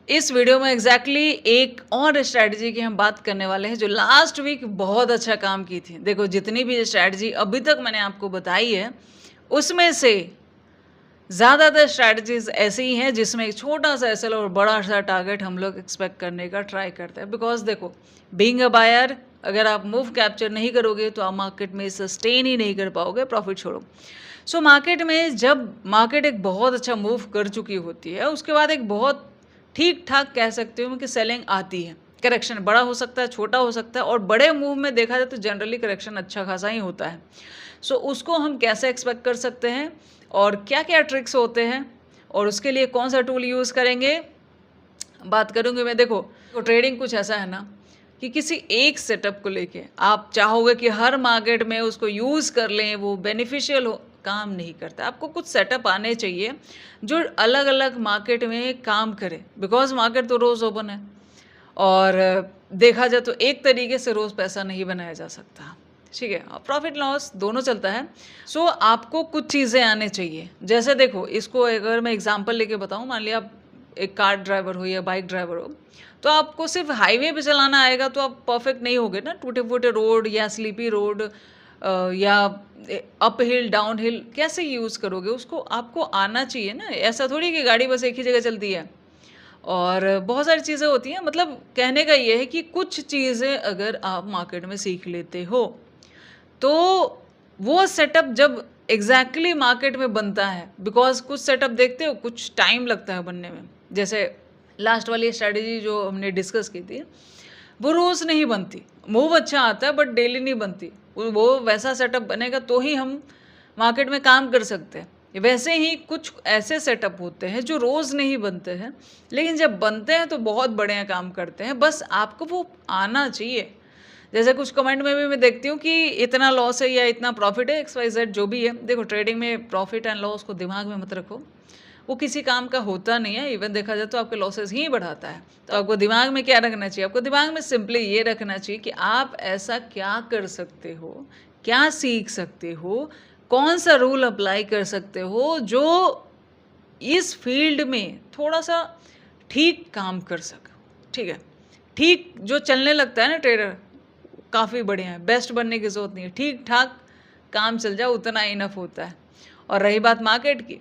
इस वीडियो में एग्जैक्टली एक और स्ट्रैटेजी की हम बात करने वाले हैं जो लास्ट वीक बहुत अच्छा काम की थी। देखो जितनी भी स्ट्रैटेजी अभी तक मैंने आपको बताई है उसमें से ज़्यादातर स्ट्रैटेजीज ऐसी ही हैं जिसमें एक छोटा सा एसएल और बड़ा सा टारगेट हम लोग एक्सपेक्ट करने का ट्राई करते हैं। बिकॉज देखो बीइंग अ बायर अगर आप मूव कैप्चर नहीं करोगे तो आप मार्केट में सस्टेन ही नहीं कर पाओगे, प्रॉफिट छोड़ो। सो मार्केट में जब मार्केट एक बहुत अच्छा मूव कर चुकी होती है उसके बाद एक बहुत ठीक ठाक कह सकते हो कि सेलिंग आती है। करेक्शन बड़ा हो सकता है, छोटा हो सकता है, और बड़े मूव में देखा जाए तो जनरली करेक्शन अच्छा खासा ही होता है। सो उसको हम कैसे एक्सपेक्ट कर सकते हैं और क्या क्या ट्रिक्स होते हैं और उसके लिए कौन सा टूल यूज़ करेंगे बात करूँगी मैं। देखो तो ट्रेडिंग कुछ ऐसा है ना कि किसी एक सेटअप को लेके आप चाहोगे कि हर मार्केट में उसको यूज़ कर लें, वो बेनिफिशियल हो, काम नहीं करता। आपको कुछ सेटअप आने चाहिए जो अलग अलग मार्केट में काम करे। बिकॉज मार्केट तो रोज़ ओपन है और देखा जाए तो एक तरीके से रोज़ पैसा नहीं बनाया जा सकता, ठीक है, प्रॉफिट लॉस दोनों चलता है। सो आपको कुछ चीज़ें आने चाहिए। जैसे देखो इसको अगर मैं एग्जांपल लेके बताऊं, मान लिया आप एक कार ड्राइवर हो या बाइक ड्राइवर हो, तो आपको सिर्फ हाईवे पे चलाना आएगा तो आप परफेक्ट नहीं होगे ना। टूटे फूटे रोड या स्लीपी रोड या अप हिल डाउन हिल कैसे यूज़ करोगे उसको, आपको आना चाहिए ना। ऐसा थोड़ी कि गाड़ी बस एक ही जगह चलती है और बहुत सारी चीज़ें होती हैं। मतलब कहने का ये है कि कुछ चीज़ें अगर आप मार्केट में सीख लेते हो तो वो सेटअप जब एग्जैक्टली मार्केट में बनता है, बिकॉज कुछ सेटअप देखते हो कुछ टाइम लगता है बनने में। जैसे लास्ट वाली स्ट्रैटेजी जो हमने डिस्कस की थी वो रोज़ नहीं बनती। मूव अच्छा आता है बट डेली नहीं बनती। वो वैसा सेटअप बनेगा तो ही हम मार्केट में काम कर सकते हैं। वैसे ही कुछ ऐसे सेटअप होते हैं जो रोज़ नहीं बनते हैं लेकिन जब बनते हैं तो बहुत बढ़िया काम करते हैं। बस आपको वो आना चाहिए। जैसे कुछ कमेंट में भी मैं देखती हूँ कि इतना लॉस है या इतना प्रॉफिट है, XYZ जो भी है। देखो ट्रेडिंग में प्रॉफिट एंड लॉस को दिमाग में मत रखो, वो किसी काम का होता नहीं है। इवन देखा जाए तो आपके लॉसेस ही बढ़ाता है। तो आपको दिमाग में क्या रखना चाहिए, आपको दिमाग में सिंपली ये रखना चाहिए कि आप ऐसा क्या कर सकते हो, क्या सीख सकते हो, कौन सा रूल अप्लाई कर सकते हो जो इस फील्ड में थोड़ा सा ठीक काम कर सके। ठीक है, ठीक जो चलने लगता है ना ट्रेडर, काफ़ी बढ़िया है, बेस्ट बनने की ज़रूरत नहीं है, ठीक ठाक काम चल जाए उतना इनफ होता है। और रही बात मार्केट की,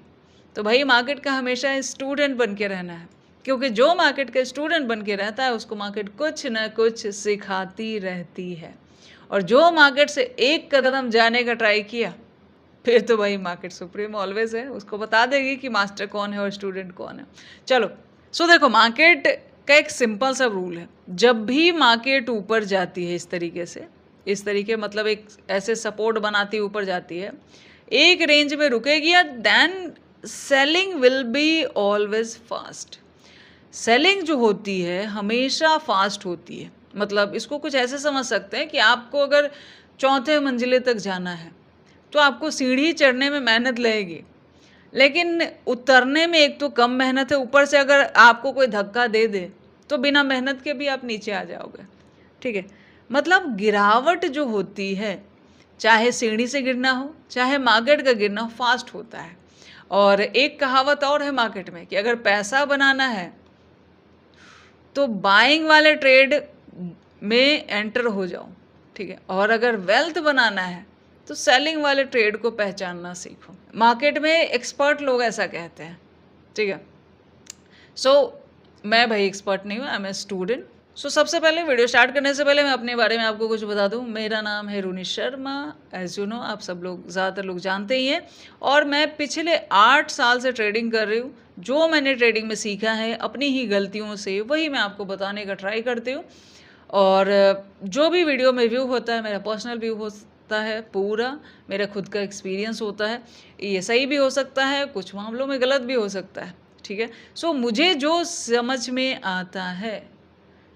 तो भाई मार्केट का हमेशा स्टूडेंट बन के रहना है, क्योंकि जो मार्केट का स्टूडेंट बन के रहता है उसको मार्केट कुछ ना कुछ सिखाती रहती है। और जो मार्केट से एक कदम जाने का ट्राई किया फिर तो भाई मार्केट सुप्रीम ऑलवेज है, उसको बता देगी कि मास्टर कौन है और स्टूडेंट कौन है। चलो सो देखो मार्केट का एक सिंपल सा रूल है, जब भी मार्केट ऊपर जाती है इस तरीके से, इस तरीके मतलब एक ऐसे सपोर्ट बनाती ऊपर जाती है, एक रेंज में रुकेगी या then selling will be always fast. Selling जो होती है हमेशा फास्ट होती है। मतलब इसको कुछ ऐसे समझ सकते हैं कि आपको अगर चौथे मंजिले तक जाना है तो आपको सीढ़ी चढ़ने में मेहनत लगेगी, लेकिन उतरने में एक तो कम मेहनत है, ऊपर से अगर आपको कोई धक्का दे दे तो बिना मेहनत के भी आप नीचे आ जाओगे। ठीक है, मतलब गिरावट जो होती है, चाहे सीढ़ी से गिरना हो चाहे मार्केट का गिरना हो, फास्ट होता है। और एक कहावत और है मार्केट में कि अगर पैसा बनाना है तो बाइंग वाले ट्रेड में एंटर हो जाओ, ठीक है, और अगर वेल्थ बनाना है तो सेलिंग वाले ट्रेड को पहचानना सीखो। मार्केट में एक्सपर्ट लोग ऐसा कहते हैं, ठीक है। सो मैं भाई एक्सपर्ट नहीं हूँ, आई एम ए स्टूडेंट। सो सबसे पहले वीडियो स्टार्ट करने से पहले मैं अपने बारे में आपको कुछ बता दूं। मेरा नाम है रुनी शर्मा, एज यू नो, आप सब लोग ज़्यादातर लोग जानते ही हैं। और मैं पिछले 8 साल से ट्रेडिंग कर रही हूँ। जो मैंने ट्रेडिंग में सीखा है अपनी ही गलतियों से वही मैं आपको बताने का ट्राई करती हूँ। और जो भी वीडियो में व्यू होता है मेरा पर्सनल व्यू होता है, पूरा मेरा खुद का एक्सपीरियंस होता है। ये सही भी हो सकता है, कुछ मामलों में गलत भी हो सकता है, ठीक है। सो मुझे जो समझ में आता है,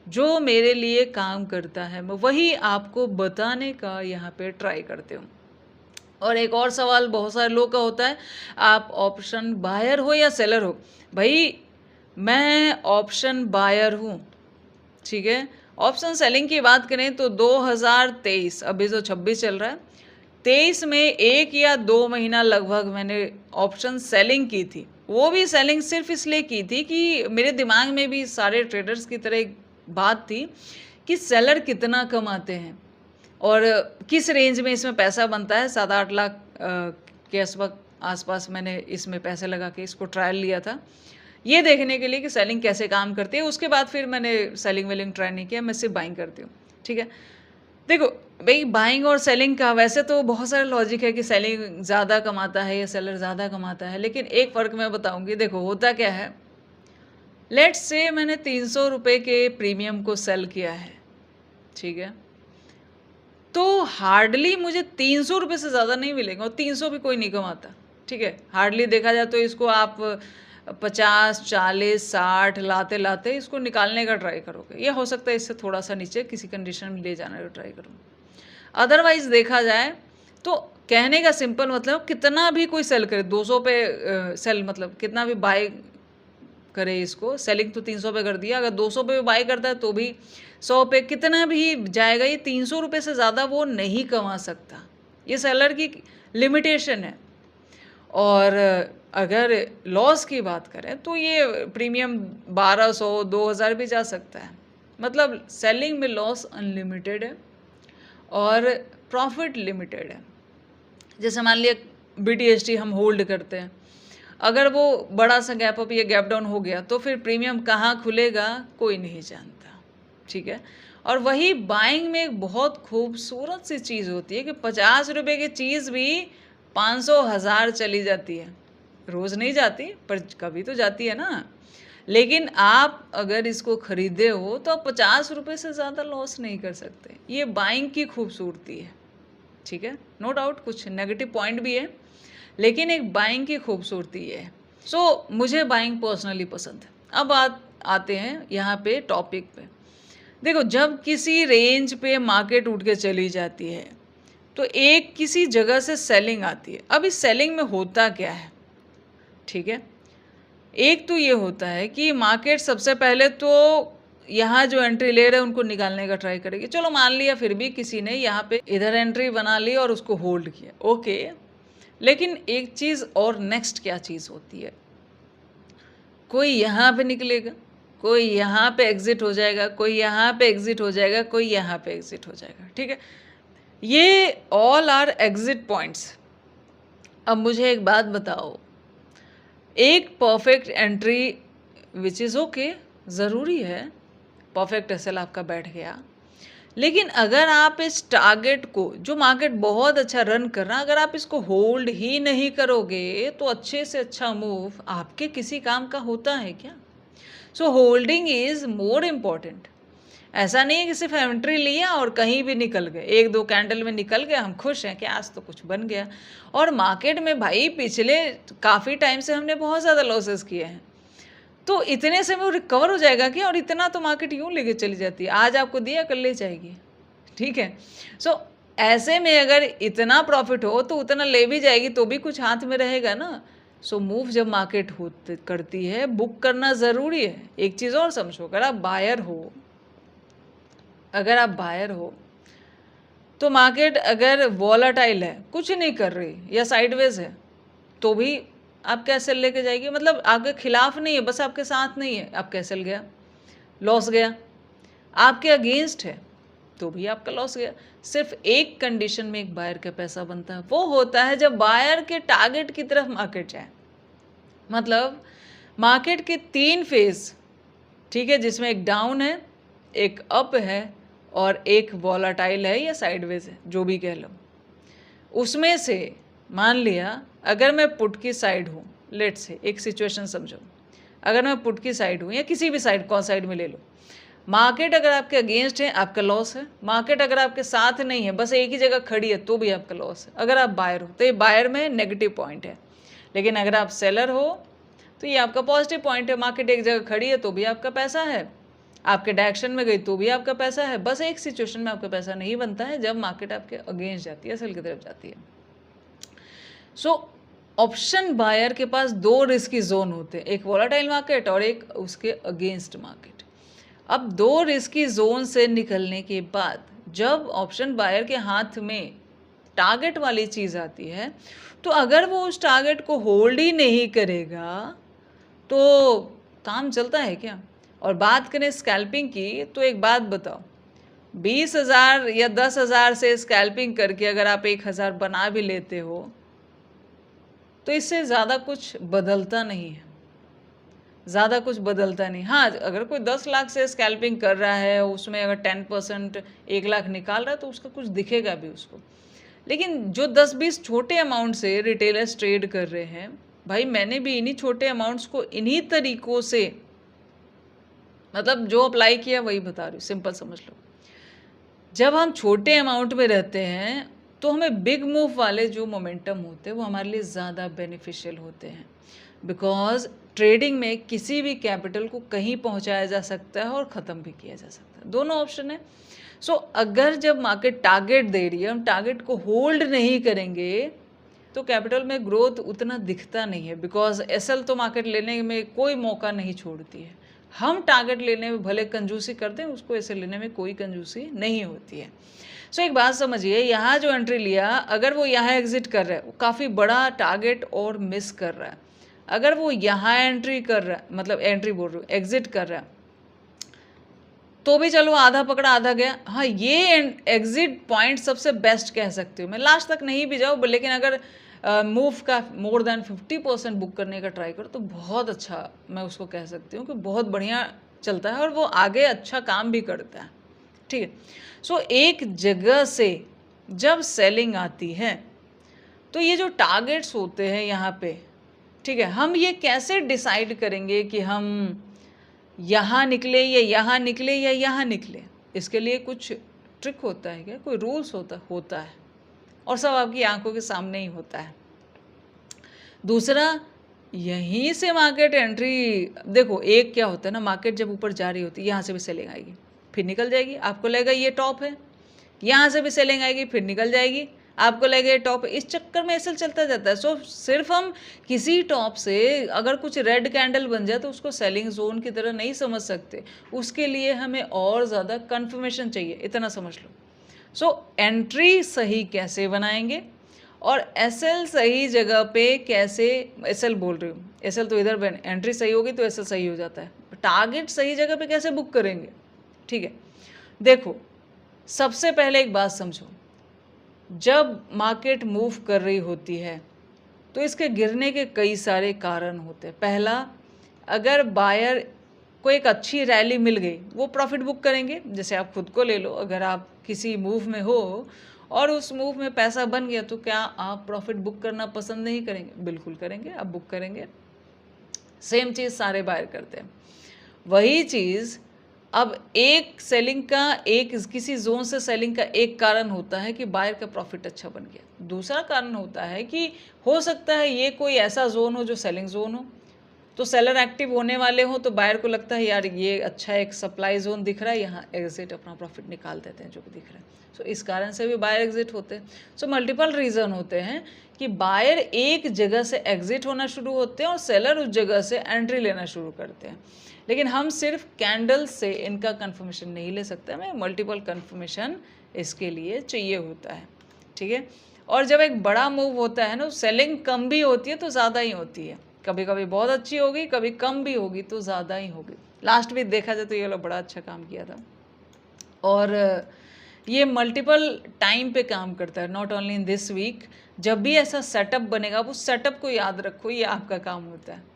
जो मेरे लिए काम करता है, मैं वही आपको बताने का यहाँ पे ट्राई करती हूँ। और एक और सवाल बहुत सारे लोग का होता है, आप ऑप्शन बायर हो या सेलर हो। भाई मैं ऑप्शन बायर हूँ, ठीक है। ऑप्शन सेलिंग की बात करें तो 2023, अभी तो 26 चल रहा है, 23 में 1 या 2 महीना लगभग मैंने ऑप्शन सेलिंग की थी। वो भी सेलिंग सिर्फ इसलिए की थी कि मेरे दिमाग में भी सारे ट्रेडर्स की तरह एक बात थी कि सेलर कितना कमाते हैं और किस रेंज में इसमें पैसा बनता है। 7-8 लाख के आसपास मैंने इसमें पैसे लगा के इसको ट्रायल लिया था, ये देखने के लिए कि सेलिंग कैसे काम करती है। उसके बाद फिर मैंने सेलिंग वेलिंग ट्राई नहीं किया, मैं सिर्फ बाइंग करती हूँ। ठीक है, देखो भाई, बाइंग और सेलिंग का वैसे तो बहुत सारा लॉजिक है कि सेलिंग ज़्यादा कमाता है या सेलर ज़्यादा कमाता है, लेकिन एक फ़र्क मैं बताऊंगी। देखो होता क्या है, लेट्स से मैंने 300 रुपये के प्रीमियम को सेल किया है, ठीक है, तो हार्डली मुझे 300 रुपये से ज़्यादा नहीं मिलेंगे, और 300 भी कोई नहीं कमाता। ठीक है, हार्डली देखा जाए तो इसको आप 50, 40, 60 लाते लाते इसको निकालने का ट्राई करोगे। ये हो सकता है इससे थोड़ा सा नीचे किसी कंडीशन में ले जाने का ट्राई करो। अदरवाइज देखा जाए तो कहने का सिंपल मतलब, कितना भी कोई सेल करे 200 पे सेल, मतलब कितना भी बाय करे इसको, सेलिंग तो 300 पे कर दिया, अगर 200 पे बाय करता है तो भी 100 पे, कितना भी जाएगा, ये 300 रुपये से ज़्यादा वो नहीं कमा सकता। ये सेलर की लिमिटेशन है। और अगर लॉस की बात करें तो ये प्रीमियम 1200, 2000 भी जा सकता है। मतलब सेलिंग में लॉस अनलिमिटेड है और प्रॉफिट लिमिटेड है। जैसे मान लिया BTST हम होल्ड करते हैं, अगर वो बड़ा सा गैप अप या गैप डाउन हो गया तो फिर प्रीमियम कहाँ खुलेगा कोई नहीं जानता। ठीक है, और वही बाइंग में एक बहुत खूबसूरत सी चीज़ होती है कि 50 रुपये की चीज़ भी 500, 1000 चली जाती है। रोज़ नहीं जाती पर कभी तो जाती है ना। लेकिन आप अगर इसको खरीदे हो तो आप 50 रुपये से ज़्यादा लॉस नहीं कर सकते। ये बाइंग की खूबसूरती है। ठीक है, नो डाउट कुछ नेगेटिव पॉइंट भी है, लेकिन एक बाइंग की खूबसूरती है। सो मुझे बाइंग पर्सनली पसंद है। अब आते हैं यहाँ पे टॉपिक पे। देखो, जब किसी रेंज पे मार्केट उठ के चली जाती है तो एक किसी जगह से सेलिंग आती है। अब इस सेलिंग में होता क्या है, ठीक है, एक तो ये होता है कि मार्केट सबसे पहले तो यहाँ जो एंट्री ले रहे हैं उनको निकालने का ट्राई करेगी। चलो मान लिया फिर भी किसी ने यहाँ पे इधर एंट्री बना ली और उसको होल्ड किया, ओके। लेकिन एक चीज़ और, नेक्स्ट क्या चीज़ होती है, कोई यहाँ पे निकलेगा, कोई यहाँ पे एग्जिट हो जाएगा, कोई यहाँ पे एग्जिट हो जाएगा, कोई यहाँ पे एग्जिट हो जाएगा। ठीक है, ये ऑल आर एग्जिट पॉइंट्स। अब मुझे एक बात बताओ, एक perfect entry which is okay, ज़रूरी है, परफेक्ट एसएल आपका बैठ गया, लेकिन अगर आप इस टारगेट को, जो मार्केट बहुत अच्छा रन कर रहा है, अगर आप इसको होल्ड ही नहीं करोगे तो अच्छे से अच्छा मूव आपके किसी काम का होता है क्या? सो होल्डिंग इज़ मोर इम्पॉर्टेंट। ऐसा नहीं है कि सिर्फ एंट्री लिया और कहीं भी निकल गए, 1-2 कैंडल में निकल गए, हम खुश हैं कि आज तो कुछ बन गया। और मार्केट में भाई पिछले काफ़ी टाइम से हमने बहुत ज़्यादा लॉसेस किए हैं, तो इतने से वो रिकवर हो जाएगा क्या? और इतना तो मार्केट यूँ लेके चली जाती है, आज आपको दिया कल ले जाएगी। ठीक है, सो ऐसे में अगर इतना प्रॉफिट हो तो उतना ले भी जाएगी तो भी कुछ हाथ में रहेगा ना। सो मूव जब मार्केट करती है, बुक करना ज़रूरी है। एक चीज़ और समझो, अगर आप बायर हो तो मार्केट अगर वॉलेटाइल है, कुछ नहीं कर रही या साइडवेज है, तो भी आप क्या सेल लेके जाएगी? मतलब आपके खिलाफ नहीं है, बस आपके साथ नहीं है, आप क्या सेल गया, लॉस गया। आपके अगेंस्ट है तो भी आपका लॉस गया। सिर्फ एक कंडीशन में एक बायर का पैसा बनता है, वो होता है जब बायर के टारगेट की तरफ मार्केट जाए। मतलब मार्केट के 3 फेज, ठीक है, जिसमें एक डाउन है, एक अप है और एक वॉलेटाइल है या साइडवेज है, जो भी कह लो। उसमें से मान लिया अगर मैं पुट की साइड हूँ, लेट से एक सिचुएशन समझो, अगर मैं पुट की साइड हूँ या किसी भी साइड, कौन साइड में ले लो, मार्केट अगर आपके अगेंस्ट है आपका लॉस है, मार्केट अगर आपके साथ नहीं है, बस एक ही जगह खड़ी है, तो भी आपका लॉस है। अगर आप बायर हो तो ये बायर में नेगेटिव पॉइंट है, लेकिन अगर आप सेलर हो तो ये आपका पॉजिटिव पॉइंट है। मार्केट एक जगह खड़ी है तो भी आपका पैसा है, आपके डायरेक्शन में गई तो भी आपका पैसा है। बस एक सिचुएशन में आपका पैसा नहीं बनता है, जब मार्केट आपके अगेंस्ट जाती है, सेल की तरफ जाती है। सो ऑप्शन बायर के पास 2 रिस्की जोन होते हैं, एक वॉलेटाइल मार्केट और एक उसके अगेंस्ट मार्केट। अब 2 रिस्की जोन से निकलने के बाद जब ऑप्शन बायर के हाथ में टारगेट वाली चीज़ आती है, तो अगर वो उस टारगेट को होल्ड ही नहीं करेगा तो काम चलता है क्या? और बात करें स्कैल्पिंग की, तो एक बात बताओ, 20,000 या 10,000 से स्कैल्पिंग करके अगर आप 1,000 बना भी लेते हो तो इससे ज़्यादा कुछ बदलता नहीं है, ज़्यादा कुछ बदलता नहीं। हाँ, अगर कोई 10 लाख से स्कैल्पिंग कर रहा है, उसमें अगर 10% 1 लाख निकाल रहा है तो उसका कुछ दिखेगा भी उसको। लेकिन जो 10-20 छोटे अमाउंट से रिटेलर्स ट्रेड कर रहे हैं, भाई मैंने भी इन्हीं छोटे अमाउंट्स को इन्हीं तरीकों से, मतलब जो अप्लाई किया वही बता रही हूँ, सिंपल समझ लो। जब हम छोटे अमाउंट में रहते हैं तो हमें बिग मूव वाले जो मोमेंटम होते हैं वो हमारे लिए ज़्यादा बेनिफिशियल होते हैं, बिकॉज ट्रेडिंग में किसी भी कैपिटल को कहीं पहुंचाया जा सकता है और ख़त्म भी किया जा सकता है, दोनों ऑप्शन है। सो अगर जब मार्केट टारगेट दे रही है, हम टारगेट को होल्ड नहीं करेंगे तो कैपिटल में ग्रोथ उतना दिखता नहीं है, बिकॉज एसएल तो मार्केट लेने में कोई मौका नहीं छोड़ती है। हम टारगेट लेने में भले कंजूसी करते हैं, उसको एसएल लेने में कोई कंजूसी नहीं होती है। सो एक बात समझिए, यहाँ जो एंट्री लिया, अगर वो यहाँ एग्जिट कर रहा है, वो काफ़ी बड़ा टारगेट और मिस कर रहा है। अगर वो यहाँ एंट्री कर रहा है, मतलब एंट्री बोल रही हूँ, एग्जिट कर रहा है, तो भी चलो आधा पकड़ा आधा गया। हाँ, ये एग्जिट पॉइंट सबसे बेस्ट कह सकती हूँ मैं। लास्ट तक नहीं भी जाओ, लेकिन अगर मूव का मोर देन 50% बुक करने का ट्राई करो तो बहुत अच्छा, मैं उसको कह सकती हूँ कि बहुत बढ़िया चलता है और वो आगे अच्छा काम भी करता है। ठीक है। सो एक जगह से जब सेलिंग आती है तो ये जो टारगेट्स होते हैं यहाँ पे, ठीक है, हम ये कैसे डिसाइड करेंगे कि हम यहाँ निकले या यहाँ निकले या यहाँ निकले? इसके लिए कुछ ट्रिक होता है क्या? कोई रूल्स होता है, और सब आपकी आंखों के सामने ही होता है। दूसरा, यहीं से मार्केट एंट्री, देखो एक क्या होता है ना, मार्केट जब ऊपर जा रही होती है, यहाँ से भी सेलिंग आएगी फिर निकल जाएगी, आपको लगेगा ये टॉप है, यहाँ से भी सेलिंग आएगी फिर निकल जाएगी, आपको लगेगा ये टॉप है। इस चक्कर में ऐसे चलता जाता है। सो सिर्फ हम किसी टॉप से अगर कुछ रेड कैंडल बन जाए तो उसको सेलिंग जोन की तरह नहीं समझ सकते, उसके लिए हमें और ज़्यादा कन्फर्मेशन चाहिए, इतना समझ लो। सो एंट्री सही कैसे बनाएंगे और एसएल सही जगह पे कैसे, एसएल बोल रही हूँ, एसएल तो इधर बन, एंट्री सही होगी तो एसएल सही हो जाता है, टारगेट सही जगह पे कैसे बुक करेंगे? ठीक है, देखो सबसे पहले एक बात समझो, जब मार्केट मूव कर रही होती है तो इसके गिरने के कई सारे कारण होते हैं। पहला, अगर बायर को एक अच्छी रैली मिल गई, वो प्रॉफिट बुक करेंगे। जैसे आप खुद को ले लो, अगर आप किसी मूव में हो और उस मूव में पैसा बन गया तो क्या आप प्रॉफिट बुक करना पसंद नहीं करेंगे? बिल्कुल करेंगे, आप बुक करेंगे। सेम चीज़ सारे बायर करते हैं। वही चीज़ अब एक सेलिंग का, एक किसी जोन से सेलिंग का एक कारण होता है कि बायर का प्रॉफिट अच्छा बन गया। दूसरा कारण होता है कि हो सकता है ये कोई ऐसा जोन हो जो सेलिंग जोन हो, तो सेलर एक्टिव होने वाले हो तो बायर को लगता है यार ये अच्छा एक सप्लाई जोन दिख रहा है, यहाँ एग्जिट अपना प्रॉफिट निकाल देते हैं जो भी दिख रहा है। सो इस कारण से भी बायर एग्जिट होते हैं। सो मल्टीपल रीज़न होते हैं कि बायर एक जगह से एग्जिट होना शुरू होते हैं और सेलर उस जगह से एंट्री लेना शुरू करते हैं। लेकिन हम सिर्फ कैंडल से इनका कंफर्मेशन नहीं ले सकते, हमें मल्टीपल कंफर्मेशन इसके लिए चाहिए होता है। ठीक है, और जब एक बड़ा मूव होता है ना, सेलिंग कम भी होती है तो ज़्यादा ही होती है, कभी कभी बहुत अच्छी होगी, कभी कम भी होगी तो ज़्यादा ही होगी। लास्ट वीक देखा जाए तो ये लोग बड़ा अच्छा काम किया था, और ये मल्टीपल टाइम पे काम करता है, not only in this week. जब भी ऐसा सेटअप बनेगा, आप उस सेटअप को याद रखो, ये आपका काम होता है।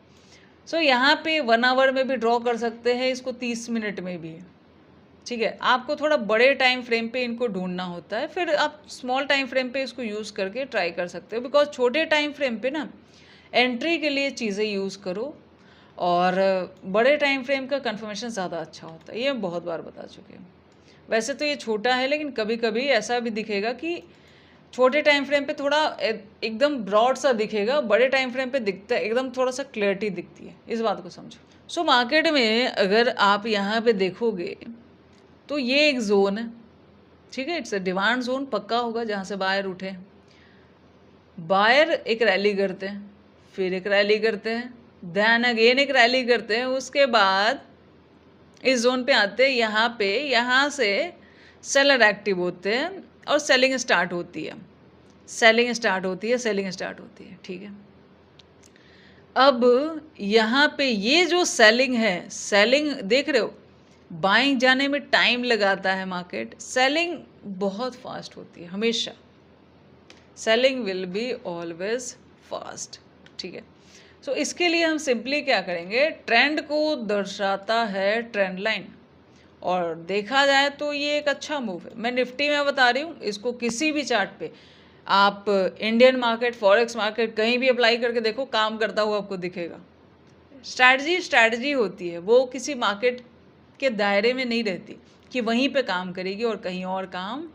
सो यहाँ पे 1 आवर में भी ड्रॉ कर सकते हैं इसको, 30 मिनट में भी। ठीक है, आपको थोड़ा बड़े टाइम फ्रेम पे इनको ढूंढना होता है, फिर आप स्मॉल टाइम फ्रेम पे इसको यूज़ करके ट्राई कर सकते हो। बिकॉज छोटे टाइम फ्रेम पे ना एंट्री के लिए चीज़ें यूज़ करो, और बड़े टाइम फ्रेम का कंफर्मेशन ज़्यादा अच्छा होता है, ये हम बहुत बार बता चुके हैं। वैसे तो ये छोटा है, लेकिन कभी कभी ऐसा भी दिखेगा कि छोटे टाइम फ्रेम पे थोड़ा एकदम ब्रॉड सा दिखेगा, बड़े टाइम फ्रेम पे दिखता है एकदम थोड़ा सा क्लैरिटी दिखती है, इस बात को समझो। सो मार्केट में अगर आप यहाँ पे देखोगे तो ये एक जोन है, ठीक है, इट्स अ डिमांड जोन पक्का होगा जहाँ से बायर उठे। बायर एक रैली करते हैं, फिर एक रैली करते हैं, देन अगेन एक रैली करते हैं, उसके बाद इस जोन पे आते हैं, यहाँ पे, यहाँ से सेलर एक्टिव होते हैं और सेलिंग स्टार्ट होती है। सेलिंग स्टार्ट होती है, सेलिंग स्टार्ट होती है, ठीक है। अब यहाँ पे ये जो सेलिंग है, सेलिंग देख रहे हो, बाइंग जाने में टाइम लगाता है मार्केट, सेलिंग बहुत फास्ट होती है हमेशा। Selling will be always fast, ठीक है। सो इसके लिए हम सिंपली क्या करेंगे, ट्रेंड को दर्शाता है ट्रेंड लाइन, और देखा जाए तो ये एक अच्छा मूव है। मैं निफ्टी में बता रही हूँ, इसको किसी भी चार्ट पे आप इंडियन मार्केट, फॉरेक्स मार्केट कहीं भी अप्लाई करके देखो, काम करता हुआ आपको दिखेगा। स्ट्रैटेजी होती है, वो किसी मार्केट के दायरे में नहीं रहती कि वहीं पे काम करेगी और कहीं और काम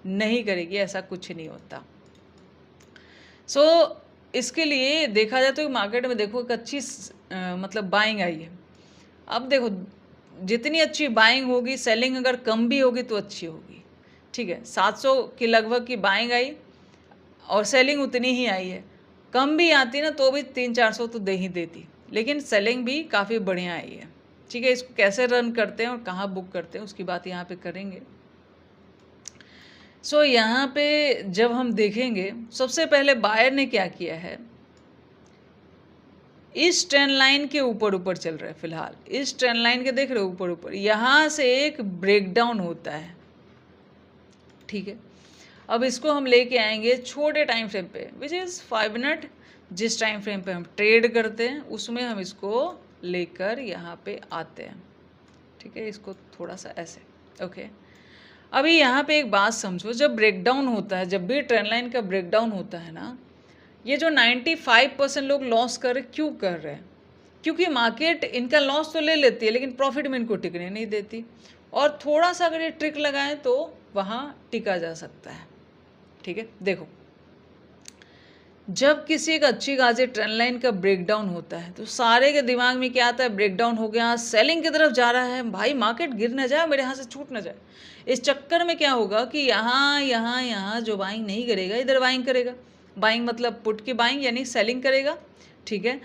नहीं करेगी, ऐसा कुछ नहीं होता। सो इसके लिए देखा जाए तो मार्केट में देखो एक अच्छी मतलब बाइंग आई है। अब देखो जितनी अच्छी बाइंग होगी, सेलिंग अगर कम भी होगी तो अच्छी होगी, ठीक है। 700 के लगभग की बाइंग आई और सेलिंग उतनी ही आई है। कम भी आती ना तो भी 300-400 तो दे ही देती, लेकिन सेलिंग भी काफ़ी बढ़िया आई है, ठीक है। इसको कैसे रन करते हैं और कहाँ बुक करते हैं उसकी बात यहाँ पे करेंगे। सो यहाँ पे जब हम देखेंगे, सबसे पहले बायर ने क्या किया है, इस ट्रेंड लाइन के ऊपर ऊपर चल रहा है फिलहाल, इस ट्रेंड लाइन के देख रहे हो ऊपर ऊपर, यहाँ से एक ब्रेकडाउन होता है, ठीक है। अब इसको हम लेके आएंगे छोटे टाइम फ्रेम पे, विच इज़ 5 मिनट। जिस टाइम फ्रेम पे हम ट्रेड करते हैं उसमें हम इसको लेकर यहाँ पे आते हैं, ठीक है। इसको थोड़ा सा ऐसे, ओके। अभी यहाँ पे एक बात समझो, जब ब्रेकडाउन होता है, जब भी ट्रेंड लाइन का ब्रेकडाउन होता है ना, ये जो 95% लोग लॉस कर रहे, क्यों कर रहे हैं? क्योंकि मार्केट इनका लॉस तो ले लेती है लेकिन प्रॉफिट में इनको टिकने नहीं देती, और थोड़ा सा अगर ये ट्रिक लगाएं तो वहाँ टिका जा सकता है, ठीक है। देखो जब किसी एक अच्छी खासी ट्रेंड लाइन का ब्रेकडाउन होता है तो सारे के दिमाग में क्या आता है, ब्रेकडाउन हो गया, सेलिंग की तरफ जा रहा है, भाई मार्केट गिर ना जाए, मेरे हाथ से छूट ना जाए। इस चक्कर में क्या होगा कि यहाँ जो बाइंग नहीं करेगा इधर बाइंग करेगा। बाइंग मतलब पुट की बाइंग यानी सेलिंग करेगा, ठीक है।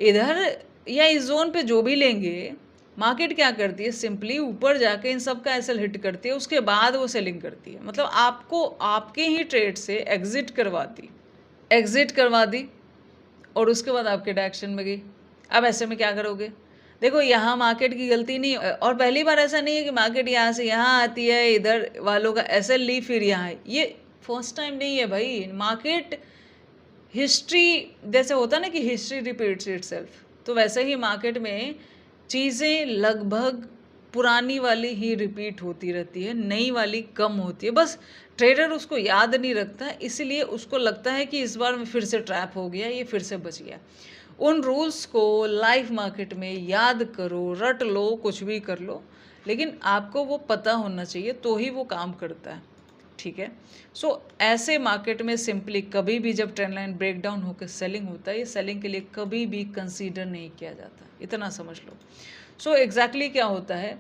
इधर या इस जोन पे जो भी लेंगे, मार्केट क्या करती है, सिंपली ऊपर जाके इन सब का एसएल हिट करती है, उसके बाद वो सेलिंग करती है, मतलब आपको आपके ही ट्रेड से एग्जिट करवा दी और उसके बाद आपके डायरेक्शन में गई। अब ऐसे में क्या करोगे? देखो यहाँ मार्केट की गलती नहीं, और पहली बार ऐसा नहीं है कि मार्केट यहाँ से यहाँ आती है, इधर वालों का एसएल ली फिर यहाँ, ये फर्स्ट टाइम नहीं है भाई। मार्केट हिस्ट्री जैसे होता है ना कि हिस्ट्री रिपीट्स इटसेल्फ, तो वैसे ही मार्केट में चीज़ें लगभग पुरानी वाली ही रिपीट होती रहती है, नई वाली कम होती है। बस ट्रेडर उसको याद नहीं रखता, इसलिए उसको लगता है कि इस बार में फिर से ट्रैप हो गया, ये फिर से बच गया। उन रूल्स को लाइव मार्केट में याद करो, रट लो, कुछ भी कर लो, लेकिन आपको वो पता होना चाहिए तो ही वो काम करता है, ठीक है। सो ऐसे मार्केट में सिंपली कभी भी जब ट्रेंड लाइन ब्रेकडाउन होकर सेलिंग होता है, ये सेलिंग के लिए कभी भी कंसीडर नहीं किया जाता, इतना समझ लो। सो एग्जैक्टली क्या होता है,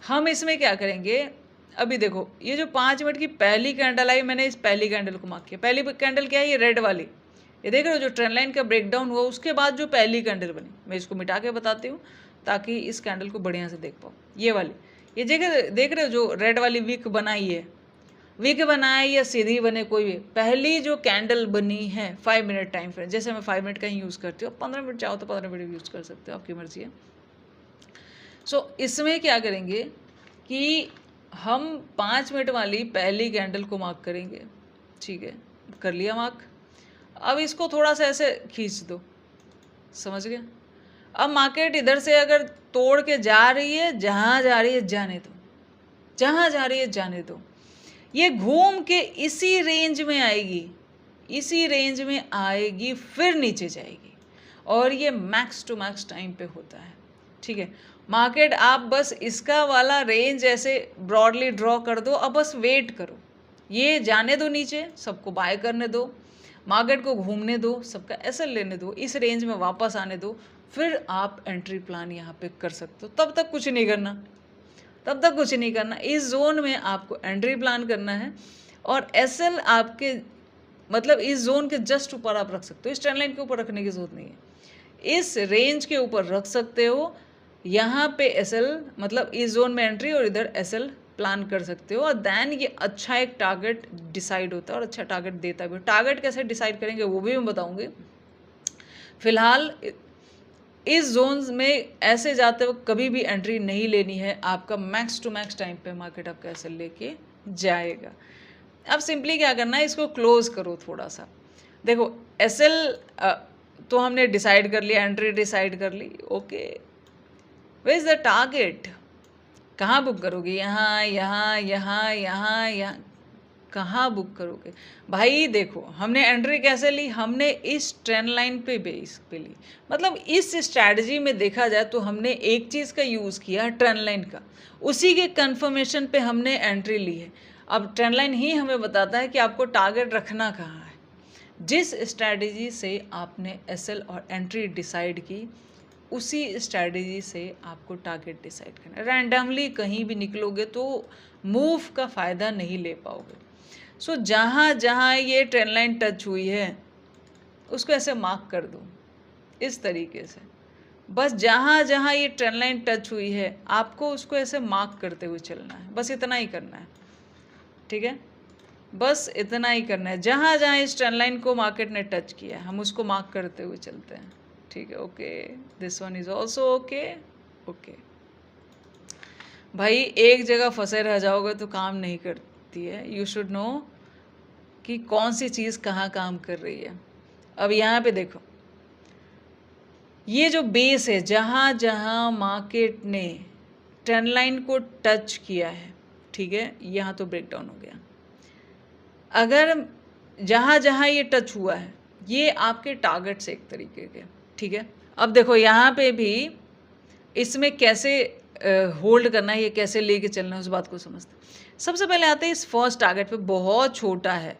हम इसमें क्या करेंगे, अभी देखो ये जो 5 मिनट की पहली कैंडल आई, मैंने इस पहली कैंडल को मार्क किया। पहली कैंडल क्या है, ये रेड वाली, ये देख रहे हो जो ट्रेंड लाइन का ब्रेकडाउन हुआ उसके बाद जो पहली कैंडल बनी, मैं इसको मिटा के बताती हूँ ताकि इस कैंडल को बढ़िया से देख पाओ। ये वाली, ये जगह देख रहे हो जो रेड वाली वीक बनाई है, वीक बनाए या सीधी बने कोई भी, पहली जो कैंडल बनी है 5 मिनट टाइम फ्रेम, जैसे मैं 5 मिनट का ही यूज़ करती हूँ, 15 मिनट चाहो तो 15 मिनट यूज़ कर सकते हो, आपकी मर्जी है। सो इसमें क्या करेंगे कि हम 5 मिनट वाली पहली कैंडल को मार्क करेंगे, ठीक है, कर लिया मार्क। अब इसको थोड़ा सा ऐसे खींच दो, समझ गए। अब मार्केट इधर से अगर तोड़ के जा रही है, जहाँ जा रही है जाने दो, जहाँ जा रही है जाने दो, ये घूम के इसी रेंज में आएगी, इसी रेंज में आएगी, फिर नीचे जाएगी, और ये मैक्स टू मैक्स टाइम पे होता है, ठीक है। मार्केट आप बस इसका वाला रेंज ऐसे ब्रॉडली ड्रॉ कर दो, अब बस वेट करो, ये जाने दो नीचे, सबको बाय करने दो, मार्केट को घूमने दो, सबका एसएल लेने दो, इस रेंज में वापस आने दो, फिर आप एंट्री प्लान यहाँ पे कर सकते हो। तब तक कुछ नहीं करना, तब तक कुछ नहीं करना। इस जोन में आपको एंट्री प्लान करना है, और एसएल आपके मतलब इस जोन के जस्ट ऊपर आप रख सकते हो, इस ट्रेंड लाइन के ऊपर रखने की जरूरत नहीं है, इस रेंज के ऊपर रख सकते हो। यहाँ पे एसएल मतलब इस जोन में एंट्री और इधर एसएल प्लान कर सकते हो, और देन ये अच्छा एक टारगेट डिसाइड होता है और अच्छा टारगेट देता भी। टारगेट कैसे डिसाइड करेंगे वो भी मैं बताऊंगी। फिलहाल इस जोन्स में ऐसे जाते वक्त कभी भी एंट्री नहीं लेनी है, आपका मैक्स टू मैक्स टाइम पे मार्केट आपका ऐसे लेके जाएगा। अब सिंपली क्या करना है, इसको क्लोज करो थोड़ा सा। देखो एसएल तो हमने डिसाइड कर लिया, एंट्री डिसाइड कर ली, okay. Where is the target, कहाँ बुक करोगे, यहाँ यहाँ यहाँ यहाँ यहाँ, कहाँ बुक करोगे भाई? देखो हमने एंट्री कैसे ली, हमने इस ट्रेंड लाइन पे बेस पे ली। मतलब इस स्ट्रैटेजी में देखा जाए तो हमने एक चीज़ का यूज़ किया ट्रेंड लाइन का, उसी के कंफर्मेशन पे हमने एंट्री ली है। अब ट्रेंड लाइन ही हमें बताता है कि आपको टारगेट रखना कहाँ है। जिस स्ट्रैटेजी से आपने एसएल और एंट्री डिसाइड की, उसी स्ट्रैटेजी से आपको टारगेट डिसाइड करना है। रैंडमली कहीं भी निकलोगे तो मूव का फ़ायदा नहीं ले पाओगे। सो जहाँ जहाँ ये ट्रेंड लाइन टच हुई है उसको ऐसे मार्क कर दो इस तरीके से। बस जहाँ जहाँ ये ट्रेंड लाइन टच हुई है आपको उसको ऐसे मार्क करते हुए चलना है, बस इतना ही करना है, ठीक है? बस इतना ही करना है। जहाँ जहाँ इस ट्रेंड लाइन को मार्केट ने टच किया है हम उसको मार्क करते हुए चलते हैं, ठीक है? Okay, this one is also okay. Okay भाई, एक जगह फंसे रह जाओगे तो काम नहीं करती है। यू शुड नो कि कौन सी चीज़ कहाँ काम कर रही है। अब यहाँ पे देखो, ये जो बेस है, जहाँ जहाँ मार्केट ने ट्रेंड लाइन को टच किया है, ठीक है, यहाँ तो ब्रेकडाउन हो गया। अगर जहाँ जहाँ ये टच हुआ है ये आपके टारगेट्स एक तरीके के, ठीक है? अब देखो यहाँ पे भी इसमें कैसे होल्ड करना है, ये कैसे लेके चलना है, उस बात को समझते हैं। सबसे पहले आते हैं इस फर्स्ट टारगेट पे, बहुत छोटा है।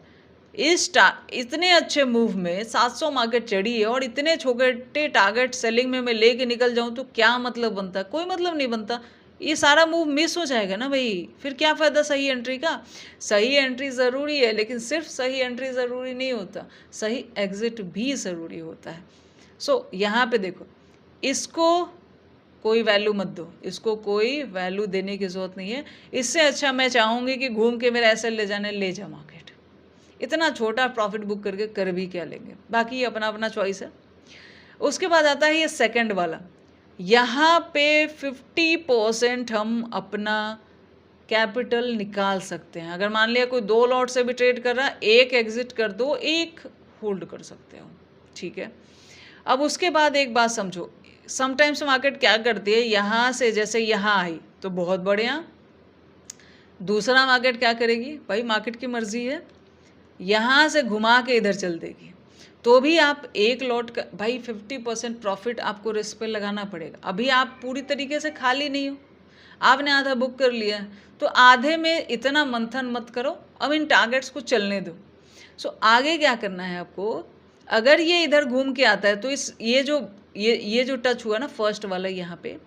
इतने अच्छे मूव में 700 मार्केट चढ़ी है और इतने छोटे टारगेट सेलिंग में मैं लेके निकल जाऊं तो क्या मतलब बनता? कोई मतलब नहीं बनता। ये सारा मूव मिस हो जाएगा ना भाई, फिर क्या फ़ायदा सही एंट्री का? सही एंट्री ज़रूरी है, लेकिन सिर्फ सही एंट्री ज़रूरी नहीं होता, सही एग्जिट भी ज़रूरी होता है। सो यहाँ पे देखो, इसको कोई वैल्यू मत दो, इसको कोई वैल्यू देने की ज़रूरत नहीं है। इससे अच्छा मैं चाहूँगी कि घूम के मेरा ऐसे ले जाने, ले जा मार्केट। इतना छोटा प्रॉफिट बुक करके कर भी क्या लेंगे? बाकी ये अपना अपना चॉइस है। उसके बाद आता है ये सेकंड वाला, यहाँ पे 50% हम अपना कैपिटल निकाल सकते हैं। अगर मान लिया कोई 2 लॉट से भी ट्रेड कर रहा है, एक एग्जिट कर दो, एक होल्ड कर सकते हो, ठीक है? अब उसके बाद एक बात समझो, समटाइम्स मार्केट क्या करती है, यहाँ से जैसे यहाँ आई तो बहुत बढ़िया, दूसरा मार्केट क्या करेगी भाई, मार्केट की मर्जी है, यहाँ से घुमा के इधर चल देगी, तो भी आप एक लॉट का भाई 50% प्रॉफिट आपको रिस्क पे लगाना पड़ेगा। अभी आप पूरी तरीके से खाली नहीं हो, आपने आधा बुक कर लिया, तो आधे में इतना मंथन मत करो, अब इन टारगेट्स को चलने दो। सो आगे क्या करना है आपको, अगर ये इधर घूम के आता है तो ये जो टच हुआ ना फर्स्ट वाला, यहाँ पे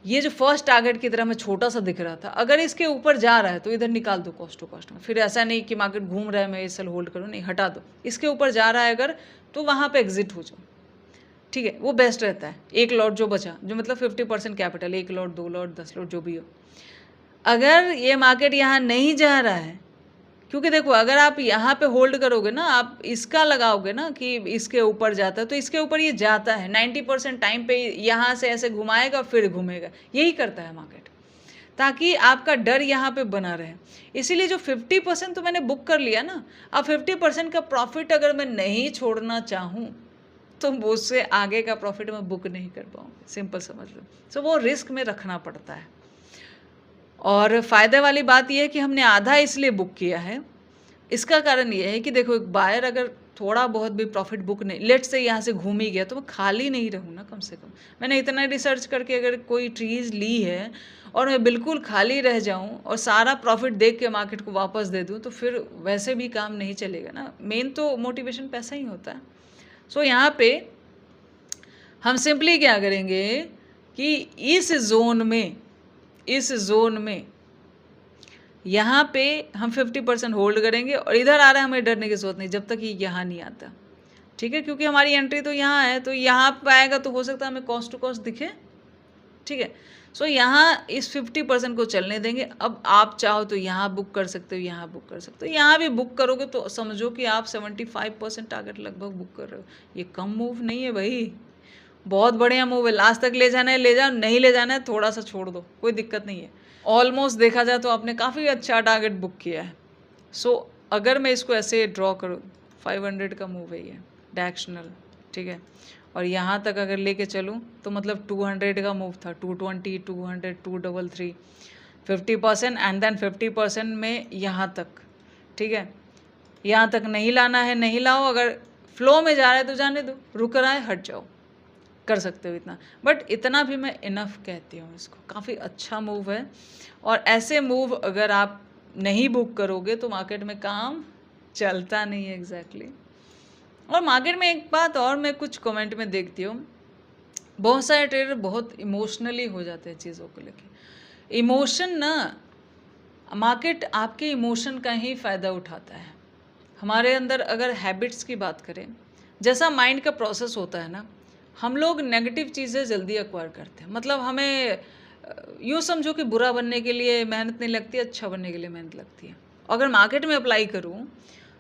ये जो फर्स्ट टारगेट की तरह में छोटा सा दिख रहा था, अगर इसके ऊपर जा रहा है तो इधर निकाल दो कॉस्ट टू कॉस्ट में। फिर ऐसा नहीं कि मार्केट घूम रहा है मैं इसे होल्ड करूँ, नहीं, हटा दो। इसके ऊपर जा रहा है अगर, तो वहाँ पे एग्जिट हो जाओ, ठीक है? वो बेस्ट रहता है। एक लॉट जो बचा, जो मतलब 50% कैपिटल, 1 लॉट 2 लॉट 10 लॉट जो भी हो। अगर ये मार्केट यहाँ नहीं जा रहा है, क्योंकि देखो अगर आप यहाँ पे होल्ड करोगे ना, आप इसका लगाओगे ना कि इसके ऊपर जाता है, तो इसके ऊपर ये जाता है 90% टाइम पे, यहाँ से ऐसे घुमाएगा फिर घूमेगा, यही करता है मार्केट, ताकि आपका डर यहाँ पे बना रहे। इसीलिए जो 50% तो मैंने बुक कर लिया ना, अब 50% का प्रॉफिट अगर मैं नहीं छोड़ना चाहूँ तो उससे आगे का प्रॉफिट मैं बुक नहीं कर पाऊँगी, सिंपल समझ लो। सो वो रिस्क में रखना पड़ता है। और फ़ायदे वाली बात यह है कि हमने आधा इसलिए बुक किया है, इसका कारण ये है कि देखो एक बायर अगर थोड़ा बहुत भी प्रॉफिट बुक नहीं, लेट से यहाँ से घूम ही गया, तो मैं खाली नहीं रहूँ ना। कम से कम मैंने इतना रिसर्च करके अगर कोई ट्रीज़ ली है और मैं बिल्कुल खाली रह जाऊँ और सारा प्रॉफिट देख के मार्केट को वापस दे दूँ, तो फिर वैसे भी काम नहीं चलेगा ना। मेन तो मोटिवेशन पैसा ही होता है। सो यहाँ पे हम सिंपली क्या करेंगे कि इस जोन में यहाँ पे हम 50% होल्ड करेंगे, और इधर आ रहा है, हमें डरने की जरूरत नहीं जब तक ये यहाँ नहीं आता, ठीक है? क्योंकि हमारी एंट्री तो यहाँ है, तो यहाँ पे आएगा तो हो सकता है हमें कॉस्ट टू कॉस्ट दिखे, ठीक है। सो यहाँ इस 50% को चलने देंगे। अब आप चाहो तो यहाँ बुक कर सकते हो, यहाँ बुक कर सकते हो। यहाँ भी बुक करोगे तो समझो कि आप 75% टारगेट लगभग बुक कर रहे हो। ये कम मूव नहीं है भाई, बहुत बढ़िया मूव है। लास्ट तक ले जाना है ले जाओ, नहीं ले जाना है थोड़ा सा छोड़ दो, कोई दिक्कत नहीं है। ऑलमोस्ट देखा जाए तो आपने काफ़ी अच्छा टारगेट बुक किया है। सो अगर मैं इसको ऐसे ड्रॉ करूँ, 500 का मूव है ये डायरेक्शनल, ठीक है। और यहाँ तक अगर लेके चलूँ तो मतलब 200 का मूव था, 220, 200, 233, 50% एंड देन 50% में यहाँ तक, ठीक है। यहाँ तक नहीं लाना है नहीं लाओ, अगर फ्लो में जा रहा है तो जाने दो, रुक रहा है हट जाओ, कर सकते हो इतना। बट इतना भी मैं इनफ कहती हूँ इसको, काफ़ी अच्छा मूव है। और ऐसे मूव अगर आप नहीं बुक करोगे तो मार्केट में काम चलता नहीं है एग्जैक्टली। और मार्केट में एक बात और मैं कुछ कमेंट में देखती हूँ, बहुत सारे ट्रेडर बहुत इमोशनली हो जाते हैं चीज़ों को लेके। इमोशन ना, मार्केट आपके इमोशन का ही फ़ायदा उठाता है। हमारे अंदर अगर हैबिट्स की बात करें, जैसा माइंड का प्रोसेस होता है ना, हम लोग नेगेटिव चीज़ें जल्दी एक्वायर करते हैं। मतलब हमें यूँ समझो कि बुरा बनने के लिए मेहनत नहीं लगती, अच्छा बनने के लिए मेहनत लगती है। अगर मार्केट में अप्लाई करूँ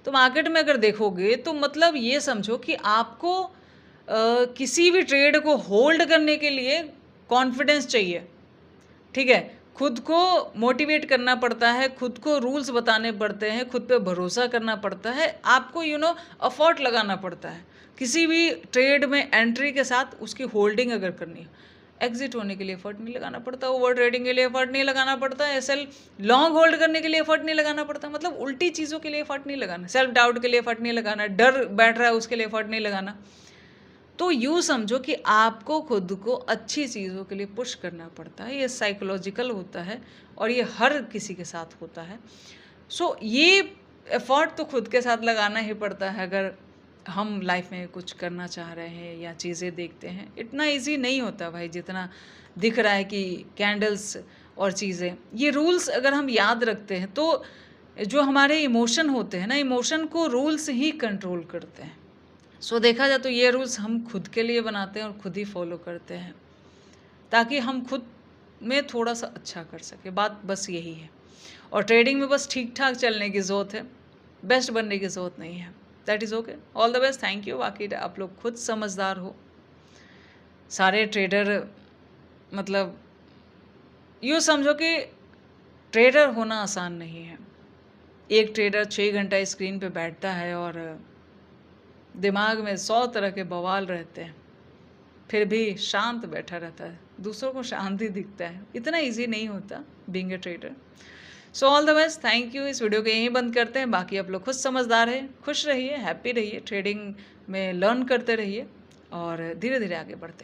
तो मार्केट में अगर देखोगे तो मतलब ये समझो कि आपको किसी भी ट्रेड को होल्ड करने के लिए कॉन्फिडेंस चाहिए, ठीक है। खुद को मोटिवेट करना पड़ता है, खुद को रूल्स बताने पड़ते हैं, खुद पे भरोसा करना पड़ता है, आपको एफर्ट लगाना पड़ता है किसी भी ट्रेड में एंट्री के साथ। उसकी होल्डिंग अगर करनी है, एग्जिट होने के लिए एफर्ट नहीं लगाना पड़ता, ओवर ट्रेडिंग के लिए एफर्ट नहीं लगाना पड़ता, एसएल लॉन्ग होल्ड करने के लिए एफर्ट नहीं लगाना पड़ता, मतलब उल्टी चीज़ों के लिए एफर्ट नहीं लगाना, सेल्फ डाउट के लिए एफर्ट नहीं लगाना, डर बैठ रहा है उसके लिए एफर्ट नहीं लगाना। तो यूँ समझो कि आपको खुद को अच्छी चीज़ों के लिए पुश करना पड़ता है। ये साइकोलॉजिकल होता है और ये हर किसी के साथ होता है। सो ये एफर्ट तो खुद के साथ लगाना ही पड़ता है अगर हम लाइफ में कुछ करना चाह रहे हैं या चीज़ें देखते हैं। इतना इजी नहीं होता भाई जितना दिख रहा है कि कैंडल्स और चीज़ें। ये रूल्स अगर हम याद रखते हैं तो जो हमारे इमोशन होते हैं ना, इमोशन को रूल्स ही कंट्रोल करते हैं। सो देखा जाए तो ये रूल्स हम खुद के लिए बनाते हैं और खुद ही फॉलो करते हैं ताकि हम खुद में थोड़ा सा अच्छा कर सके। बात बस यही है। और ट्रेडिंग में बस ठीक ठाक चलने की ज़रूरत है, बेस्ट बनने की ज़रूरत नहीं है। That is okay. All the best, thank you. बाकी आप लोग खुद समझदार हो। सारे ट्रेडर मतलब यूँ समझो कि ट्रेडर होना आसान नहीं है। एक ट्रेडर 6 घंटा स्क्रीन पे बैठता है और दिमाग में 100 तरह के बवाल रहते हैं, फिर भी शांत बैठा रहता है, दूसरों को शांति दिखता है। इतना इजी नहीं होता being a trader. So all the best, thank you. इस वीडियो को यहीं बंद करते हैं। बाकी आप लोग खुद समझदार है, खुश रहिए, हैप्पी रहिए, ट्रेडिंग में लर्न करते रहिए और धीरे धीरे आगे बढ़ते रहिए।